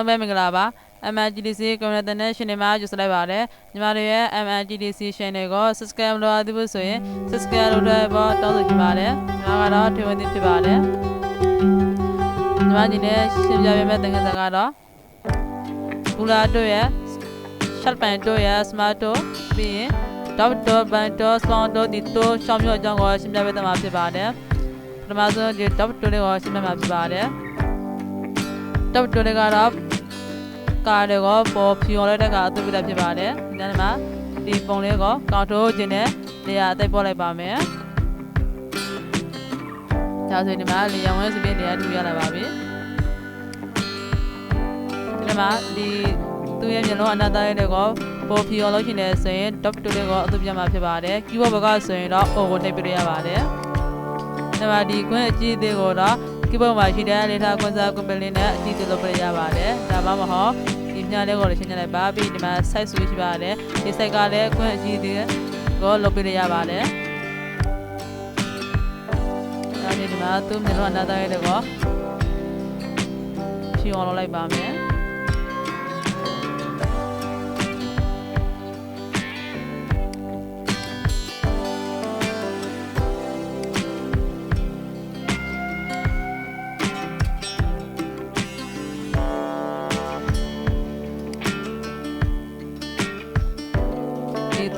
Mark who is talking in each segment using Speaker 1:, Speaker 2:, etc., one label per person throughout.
Speaker 1: ပဲမင်္ဂလာပါ MTDC ကွန်ရက်တဲ့နဲ့ရှင်နေမှာကြိုဆိုလိုက်ပါတယ်ညီမတို့ရဲ့ MTDC channel ကို subscribe လုပ်ရသေးဆိုရင် subscribe လုပ်တဲ့ဘောတောင်းဆိုချင်ပါတယ်ညီမကတော့ထွေဝင်သိဖြစ်ပါတယ်ညီမကြီးနဲ့ရှင်းပြပေးမယ့်သင်ခန်းစာကတော့ဘူလာတို့ရဲ့ short ပန်တို့ရဲ့ smart တို့ပြီးရင် dot dot ပန်တို့ small တို့ဒီတို့ရှောင်းမျိုးအကြောင်းကိုရှင်းပြပေးသွားမှာဖြစ်ပါတယ်ပထမဆုံးဒီ dot တို့လေးကိုရှင်းပြမှာဖြစ်ပါတယ် dot တို့လေးကတော့ကားတွေကိုပေါ်ဖြော်လိုက်တဲ့ကအတူပြတာဖြစ်ပါတယ်ဒီနေ့မှာဒီပုံလေးကိုကောက်ထိုးခြင်းနဲ့နေရာအသိပို့လိုက်ပါမယ်ဒါဆိုဒီမှာလေယာဉ်ဝဲစပင်းနေရာထူရလာပါပြီဒီနေ့မှာဒီသူ့ရဲ့မျက်လုံးအနာသားလေးတွေကိုပေါ်ဖြော်လို့ရှိနေဆိုရင် dot တို့လေးကိုအတူပြမှာဖြစ်ပါတယ် keyboard ဘက်ကဆိုရင်တော့ O ကိုနှိပ်ပြရပါတယ်ဒီမှာဒီကွင်းအကြီးသေးကိုတော့keyboard မှာရှိတဲ့လေးထားကွန်စာကွန်ပလင်းနဲ့အကြည့်သေးလို့ပြရပါတယ်ဒါမှမဟုတ်ဒီညလေးကိုလည်းရှင်းပြလိုက်ပါပြီးဒီမှာ site switch ရှိပါတယ်ဒီ site ကလည်းကွင်းအကြည့်သေးကိုလုပ်ပြရပါတယ်ဒါဒီမှာသူ့မျက်လုံးအနားသားလေးကိုဖြောင်းလုပ်လိုက်ပါမယ်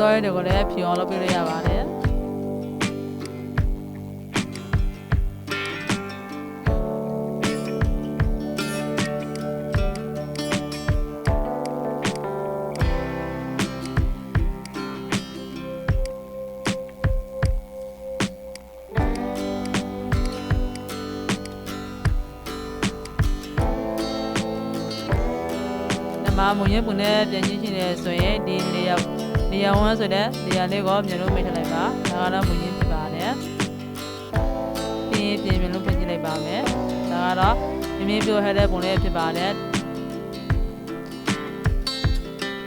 Speaker 1: တော့ရတဲ့ကိုလည်းဖြောင်းလုပ်ပြရပါတယ်မုံရပုံနဲ့ပြန်ချင်းချင်းနေဆိုရင်ဒီနေရာဝန်းဆိုတဲ့နေရာလေးကိုမျက်လုံးမိတ်ထလိုက်ပါဒါကတော့မုံရင်းဖြစ်ပါတယ်ပြီးရင်မျက်လုံးဖွင့်ကြည့်လိုက်ပါမယ်ဒါကတော့မြင်းပြိုဟဲတဲ့ပုံလေးဖြစ်ပါတယ်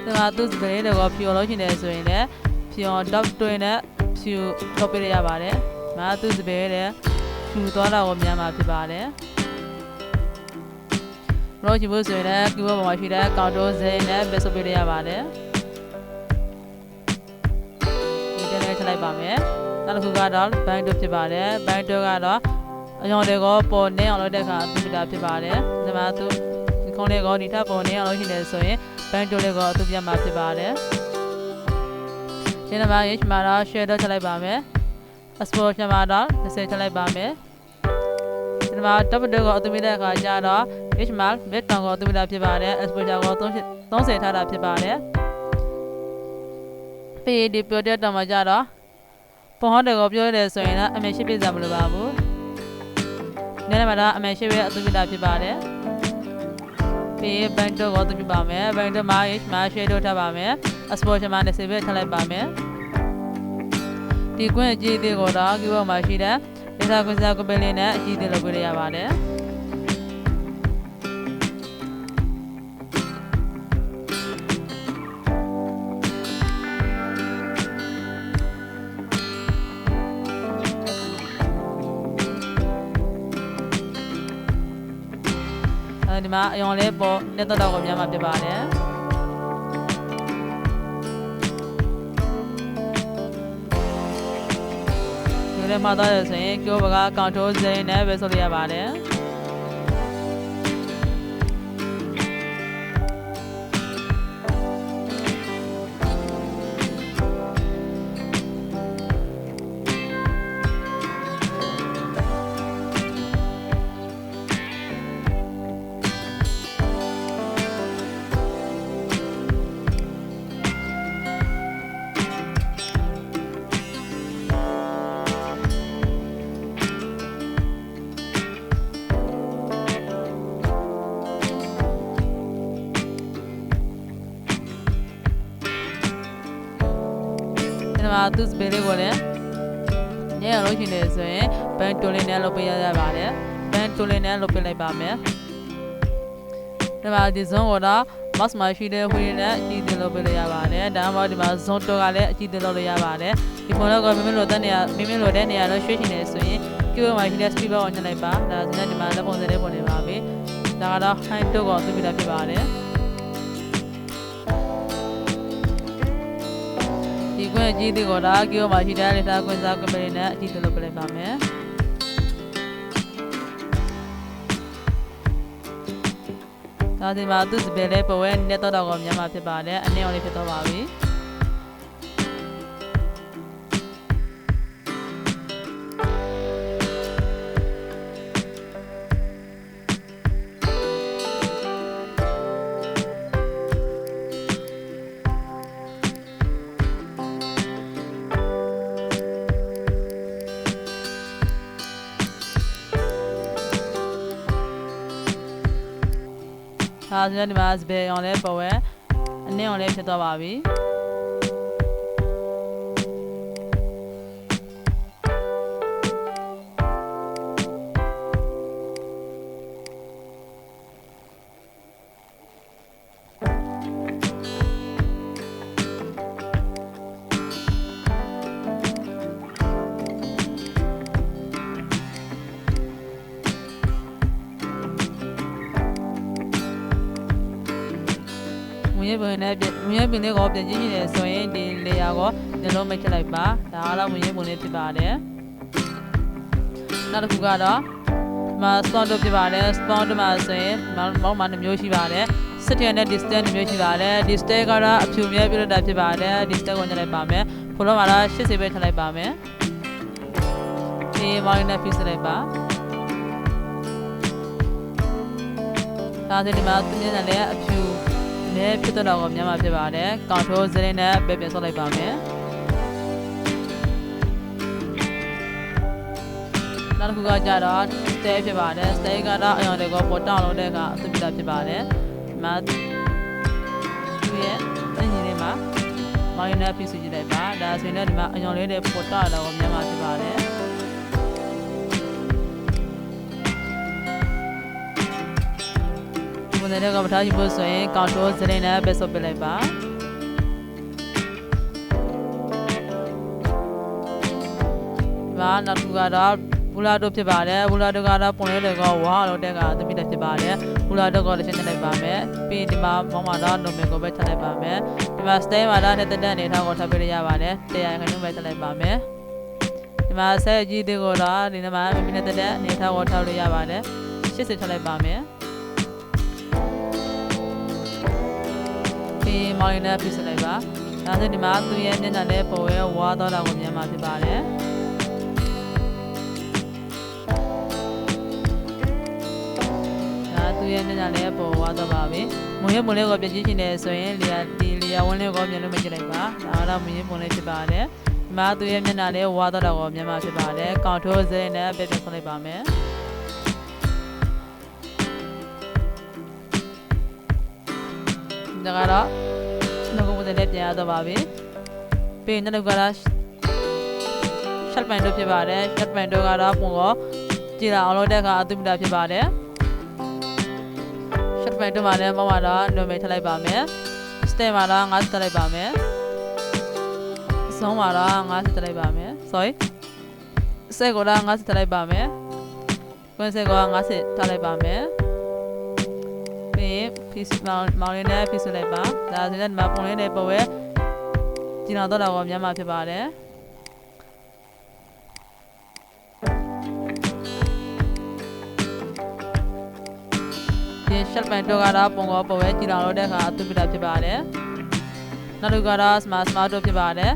Speaker 1: ဒါကသူ့စပယ်လေးကိုဖြော်လို့ရှိနေဆိုရင်လည်းဖြော် dot တွင်းနဲ့ဖြူလုပ်ပေးရပါတယ်ဒါသူ့စပယ်လေးဖြူသွားတာကိုမြန်မှာဖြစ်ပါတယ်ရောချင်ဖို့ဆိုရင်လည်း keyboard ပေါ်မှာရှိတဲ့ control Z နဲ့ပဲဆုပ်ပေးရပါတယ်ဒီတနေ့ထလိုက်ပါမယ်နောက်တစ်ခုကတော့ bind တို့ဖြစ်ပါတယ် bind တို့ကတော့အရောင်တွေကိုပေါ်နေအောင်လုပ်တဲ့အခါအတူပြတာဖြစ်ပါတယ်ဒီမှာသူဒီခုံးလေးကိုဒီထပ်ပေါ်နေအောင်လုပ်နေတယ်ဆိုရင် bind တို့လေးကိုအတူပြမှာဖြစ်ပါတယ်ဒီနေ့မှာ H မှာတော့ share တို့ထလိုက်ပါမယ် export မှာတော့30ထလိုက်ပါမယ်ဒီမှာ double တို့ကိုအတူပြတဲ့အခါကျတော့ H မှာ mid တောင်ကိုအတူပြတာဖြစ်ပါတယ် export ကို30ထားတာဖြစ်ပါတယ်ပြီးဒီ project တောင်မှာကျတော့ပုံဟောတယ်ကိုပြောရတယ်ဆိုရင်လည်းအမေရှိပြကြမလို့ပါဘူး။နေ့မှာတော့အမေရှိပြအတူပြတာဖြစ်ပါတယ်။ပြီး bank တို့ကိုအတူပြပါမယ်။ bank တို့မှာ H မှာ share တို့ထားပါမယ်။ export မှာလည်း save ထားလိုက်ပါမယ်။ဒီကွင်းအကြည့်သေးကိုတော့ keyboard မှာရှိတဲ့ data ကွင်းစာကိုပင်လေးနဲ့အကြည့်သေးလုပ်ပြရပါတယ်။ဒီမှာအယောင်လေးပေါ်နဲ့တော့ကိုများမှာဖြစ်ပါတယ်ဒီလိုမှတော့ဆိုရင်ကိုဘက control Z နဲ့ပဲဆိုလို့ရပါတယ်သူ့စပယ်လေးကိုလည်းညရလို့ရှိနေဆိုရင် band တိုးလေးနဲ့လုပ်ပေးရပါတယ် band တိုးလေးနဲ့လုပ်ပေးလိုက်ပါမယ်ဒီမှာဒီ zone ကိုတော့ mouse မှာရှိတဲ့ဝေးနဲ့အကြည့်တင်လုပ်ပေးရပါတယ်ဒါမှမဟုတ်ဒီမှာ zone တိုးကလည်းအကြည့်တင်လုပ်လို့ရပါတယ်ဒီဖုန်းတော့မိမိလိုတဲ့နေရာတော့ရွှေ့ရှိနေဆိုရင် keyboard မှာရှိတဲ့ speed bar ကိုညှိလိုက်ပါဒါဆိုရင်ဒီမှာလက်ပုံစံလေးပေါ်နေပါပြီ ဒါကတော့ high တို့ကိုသွင်းပြတာဖြစ်ပါတယ်ဒီကွင်းအကြီးသေးကိုဒါကီယိုမှာရှိတဲ့လေတာကွင်းစားကွင်းပလေးနဲ့အကြီးသေးလုပ်ပြလိုက်ပါမယ်ဒါဒီမှာသူ့စပယ်လေးပွဲနဲ့တော့တော့မြန်မာဖြစ်ပါတယ်အနည်းအောင်လေးဖြစ်တော့ပါပြီဒါဆိုရင်ဒီမှာစပယ်အောင်လဲပေါ်ဝဲအနည်းအောင်လဲဖြစ်သွားပါပြီဝင်ရပင်လေးကိုပြင်ကြည့်နေတယ်ဆိုရင်ဒီလေယာကိုနှလုံးမိတ်ထလိုက်ပါဒါကတော့ဝင်ရပင်လေးဖြစ်ပါတယ်နောက်တစ်ခုကတော့မှာ spawn တို့ဖြစ်ပါတယ် spawn တို့မှာဆိုရင်မောင်းမှာ2မျိုးရှိပါတယ်စစ်တယ်နဲ့ distance 2မျိုးရှိပါတယ် distance ကတော့အဖြူမြဲပြလို့တာဖြစ်ပါတယ် distance ကိုညှလိုက်ပါမယ်ဖိုလုံးမှာတော့80ပဲထလိုက်ပါမယ်ဒီမောင်းနဲ့ piece လိုက်ပါဒါဆိုဒီမှာသူမျက်နှာလေးအဖြူနဲ့ဖြစ်တော့ကိုမြန်မာဖြစ်ပါတယ်ကောင်ထိုးစရင်းနဲ့ပဲပြန်ဆော့လိုက်ပါမယ်နောက်တစ်ခုကကြတော့ stay ဖြစ်ပါတယ် stay ကတော့အရောင်တွေကိုပေါ်တောင်းလို့တဲ့ကအသွင်ပြတာဖြစ်ပါတယ်ဒီမှာသူရဲ့အင်ဂျင်လေးမှာမိုင်းနဲ့ပြည့်စုံကြည့်လိုက်ပါဒါဆိုရင်ဒီမှာအရောင်လေးတွေပေါ်တောင်းတော့ကိုမြန်မာဖြစ်ပါတယ်ဒီနေ့ကမထားရှိဖို့ဆိုရင်ကောင်ထိုးစရင်းနဲ့ပဲဆော့ပြလိုက်ပါဒီမှာနောက်တစ်ခုကတော့ဘူလာတို့ဖြစ်ပါတယ်ဘူလာတို့ကတော့ပုံလေးတွေကဝါလို့တဲ့ကသမီးတွေဖြစ်ပါတယ်ဘူလာတို့ကိုလည်းရှင်းနေလိုက်ပါမယ်ပြီးဒီမှာမောင်မာတော့နုံမယ်ကိုပဲထပ်လိုက်ပါမယ်ဒီမှာ stay မှာတော့နဲ့တက်နေထားကိုထပ်ပြရပါတယ်တရားခိုင်နှုန်းပဲထပ်လိုက်ပါမယ်ဒီမှာဆက်အကြီးသေးကိုတော့ဒီနေ့မှာမိနစ်တက်နေထားကိုထောက်လို့ရပါတယ်80ထပ်လိုက်ပါမယ်မောင်းနဲ့ပြစ်စလိုက်ပါဒါဆိုဒီမှာသူရဲ့မျက်နှာနဲ့ပေါ်ဝဲဝါတော့တာကိုမြင်မှာဖြစ်ပါတယ်ဒါသူရဲ့မျက်နှာနဲ့ပေါ်ဝါတော့ပါပြီမွေးပုံလေးကိုပြည့်ချင်းနေဆိုရင်လေယာဝန်းလေးကိုမြင်လို့မကြည့်လိုက်ပါဒါကတော့မွေးပုံလေးဖြစ်ပါတယ်ဒီမှာသူရဲ့မျက်နှာနဲ့ဝါတော့တာကိုမြင်မှာဖြစ်ပါတယ်ကောင်ထိုးစရင်းနဲ့ပြည့်ဆွလိုက်ပါမယ်ဒါကတော့နောက်ကိုလည်းပြန်ရတော့ပါပြီပြီးနောက်တစ်ခါတော့ရှက်ပန်တို့ဖြစ်ပါတယ်ရှက်ပန်တို့ကတော့ပုံကိုကြည်လာအောင်လုပ်တဲ့အခါအသွင်ပြတာဖြစ်ပါတယ်ရှက်ပန်တို့မှာလည်းမောင်းမှာတော့နုံမေထလိုက်ပါမယ်စတေမှာတော့50ထလိုက်ပါမယ်အဆုံးမှာတော့50ထလိုက်ပါမယ် sorry စက်ကိုတော့50ထလိုက်ပါမယ်ကွန်စက်ကို50ထလိုက်ပါမယ်piece မောင်းလေးနဲ့ piece လိုက်ပါဒါဆိုရင်ဒီမှာပုံလေးနဲ့ပေါ်ဝဲကျင်တော်တော့တော့မြန်မာဖြစ်ပါတယ်ဒီ shell pen တော့ကတော့ပုံကိုပေါ်ဝဲကျင်တော်လို့တဲ့အခါအသွင်ပြတာဖြစ်ပါတယ်နောက်တစ်ခုကတော့ smart တို့ဖြစ်ပါတယ်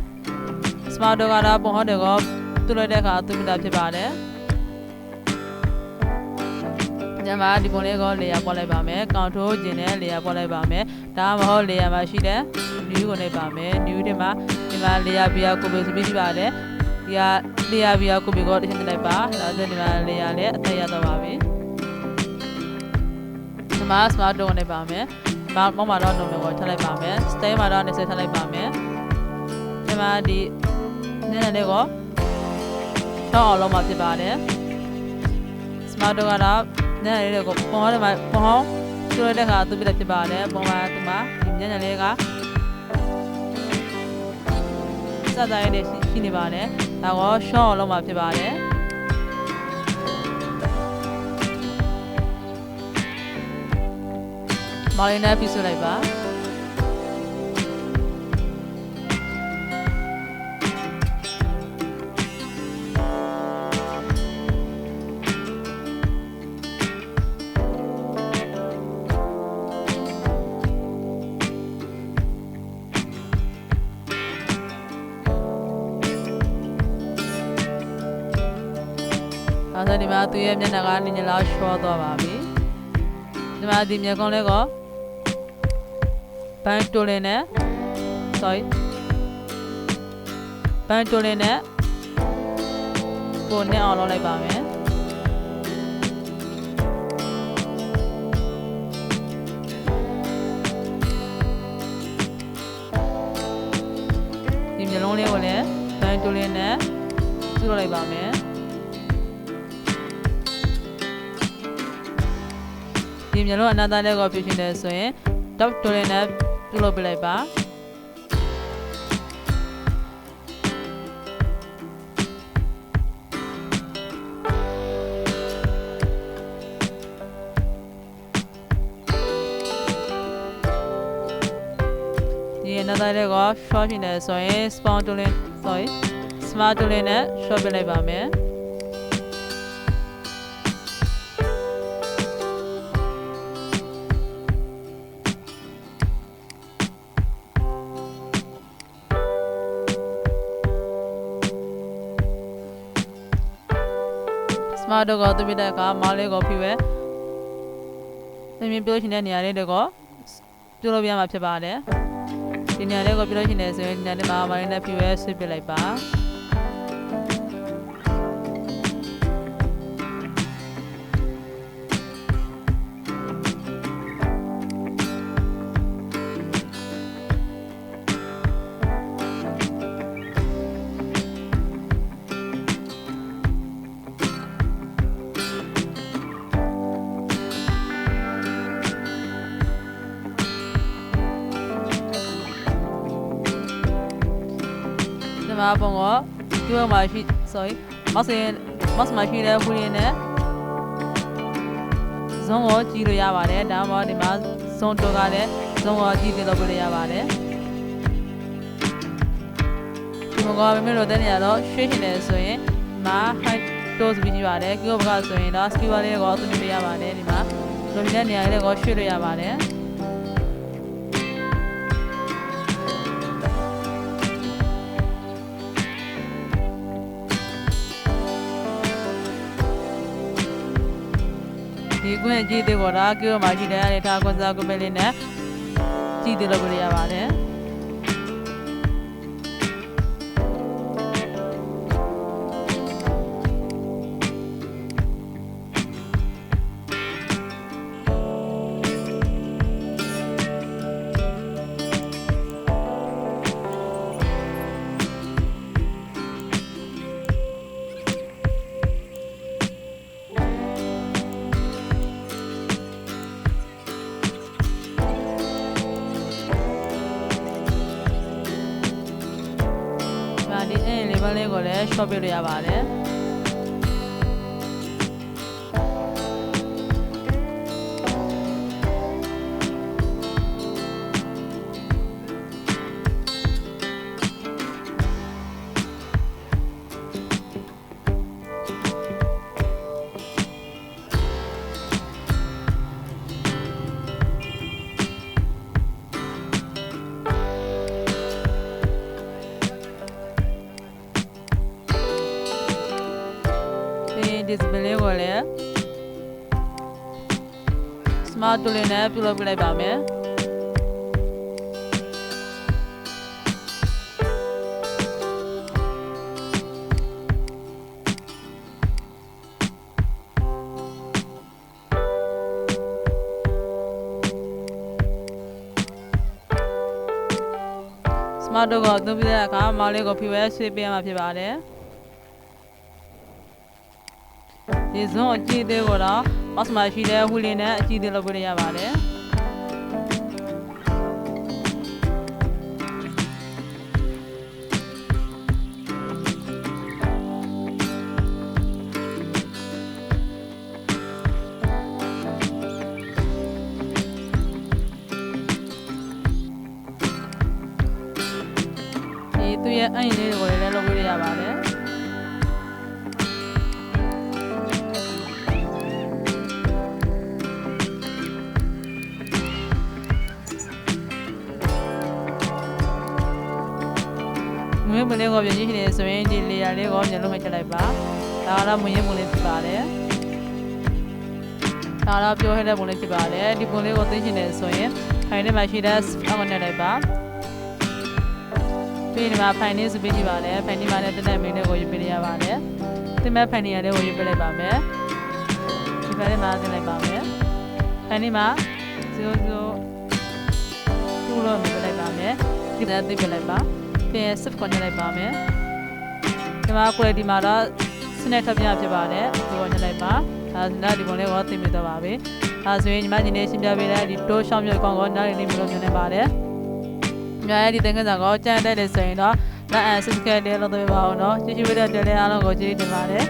Speaker 1: smart တို့ကတော့ပုံဟောတဲ့ကိုတူလိုက်တဲ့အခါအသွင်ပြတာဖြစ်ပါတယ်ညမှာဒီပုံလေးကိုလေယာပေါ်လိုက်ပါမယ်ကောင်ထိုးခြင်းနဲ့လေယာပေါ်လိုက်ပါမယ်ဒါမှမဟုတ်လေယာမှာရှိတဲ့ new ကိုလိုက်ပါမယ် new ဒီမှာလေယာဘီယာကိုပဲပြီးရှိပါတယ်ဒီကလေယာဘီယာကိုပဲကိုတစ်ချက်လိုက်ပါဒါဆိုဒီမှာလေယာလည်းအသက်ရတော့ပါပြီဒီမှာ smart တို့ကိုလိုက်ပါမယ်မောင်းမှာတော့နုံမျိုးကိုထပ်လိုက်ပါမယ် stay မှာတော့20ထပ်လိုက်ပါမယ်ဒီမှာဒီနည်းနည်းလေးကိုထောက်အောင်လုပ်မှာဖြစ်ပါတယ် smart တို့ကတော့ညနေလေးကိုပုံဟောတယ်မှာပုံဟောကျွတ်တဲ့ခါသူပြတဲ့ဖြစ်ပါတယ်ပုံမှာသူမှာဒီညနေလေးကစတဲ့ရည်ရှိနေပါတယ်ဒါကရှော့လုံးမှာဖြစ်ပါတယ် မော်လီနဲ့ပြီးဆွလိုက်ပါဆိုဒီမှာသူရဲ့မျက်နှာကနေညလောက်ရှော့သွားပါပြီဒီမှာဒီမျက်ကုံးလေးကိုဘန်တိုလင်းနဲ့ ဘန်တိုလင်းနဲ့ကိုနဲ့အောင်လုပ်လိုက်ပါမယ်ဒီမျက်လုံးလေးကိုလည်းဘန်တိုလင်းနဲ့ပြုလုပ်လိုက်ပါမယ်ဒီမျက်လုံးအနာသားလေးကိုပြုရှင်တယ်ဆိုရင် top တိုလင်းနဲ့ပြုလုပ်ပြလိုက်ပါဒီအနာသားလေးကို short ရှင်တယ်ဆိုရင် smart တိုလင်းနဲ့ short ပြလိုက်ပါမယ်မတော့ကိုသူပြတဲ့အခါမောင်လေးကိုဖြူပဲသင်ပြလို့ရှိတဲ့နေရာလေးတွေကိုပြုလုပ်ပြမှာဖြစ်ပါတယ်ဒီနေရာလေးကိုပြုလို့ရှိနေဆိုရင်ဒီနေရာလေးမှာမောင်လေးနဲ့ဖြူပဲဆွဲပြလိုက်ပါမှာပုံကဒီဘက်မှာရှိ mouse မှာရှိတဲ့ဟူရင်းနဲ့ဇုံးကိုကြည့်လို့ရပါတယ်ဒါမှမဟုတ်ဒီမှာဇုံးတော့ကလည်းဇုံးကိုကြည့်လို့ပြလို့ရပါတယ်ဒီမှာကမင်းတို့တဲ့နေရာတော့ရွှေ့ရှင်တယ်ဆိုရင်မှာ height တိုးပြီးကြည့်ပါတယ်ကိဘကဆိုရင်တော့ speed လေးကိုသုံးလို့ရပါတယ်ဒီမှာလိုတဲ့နေရာလေးကိုရွှေ့လို့ရပါတယ်ဒီကွင်းကြည့်သေးပေါ်တာကိမှာရှိတဲ့အနေထားကွန်ဆာကွန်ပဲလေးနဲ့ကြည့်သေးလို့ပြရပါတယ်လေးကိုလည်း short ပြလို့ရပါတယ်display ကိုလည်း smart tool နဲ့ပြုလုပ်ပြလိုက်ပါမယ်smart tool ကိုသုံးပြတဲ့အခါမောင်လေးကိုဖြူပဲဆွဲပေးရမှာဖြစ်ပါတယ်ဒီဇုံးအကြည့်သေးကိုတော့ mouse မှာရှိတဲ့ဟူလင်းနဲ့အကြည့်သေးလုပ်ပြရပါတယ် အဲ့ဒီလေးတွေကိုလည်းလုပ်ပေးရပါတယ်မွေးမလေးကိုပြင်ကြည့်နေဆိုရင်ဒီလေယာလေးကိုပြန်လုပ်မှချက်လိုက်ပါဒါကတော့မွေးပုံလေးဖြစ်ပါတယ်ဒါတော့ပြောဟဲ့တဲ့ပုံလေးဖြစ်ပါတယ်ဒီပုံလေးကိုသိချင်တယ်ဆိုရင်ဖိုင်ထဲမှာရှိတဲ့ အောက်နဲ့လိုက်ပါပြီးဒီမှာဖိုင်လေးစုပေးကြည့်ပါတယ်ဖိုင်ဒီမှာလည်းတက်တက်မင်းလေးကိုယူပေးရပါတယ်ဒီမဲ့ဖိုင်နေရာလေးကိုယူပေးလိုက်ပါမယ်ဒီဖိုင်လေးမှာတင်လိုက်ပါမယ်ဖိုင်ဒီမှာ00တူလို့မြင်လိုက်ပါမယ်ဒီနဲ့သိပေးလိုက်ပါပြန် shift ကိုညှိလိုက်ပါမယ်ဒီမှာ quality မှာတော့စနစ်ထပ်ပြဖြစ်ပါတယ်ဒီကိုညှိလိုက်ပါဒါဒီပုံလေးကိုသိမိတော့ပါပြီဒါဆိုရင်ညီမကြီးနေရှင်းပြပေးတဲ့ဒီတိုးရှောင်းမြတ်ကောင်ကိုနားရင်းလေးမျိုးမြင်နေပါတယ်ညီမရဲ့ဒီသင်ခန်းစာကိုကြံတဲ့လေဆိုရင်တော့လက်အန် subscribe လေးလုပ်ပေးပါဦးနော်ကြည့်ရှုပေးတဲ့တဲ့အားလုံးကိုကျေးဇူးတင်ပါတယ်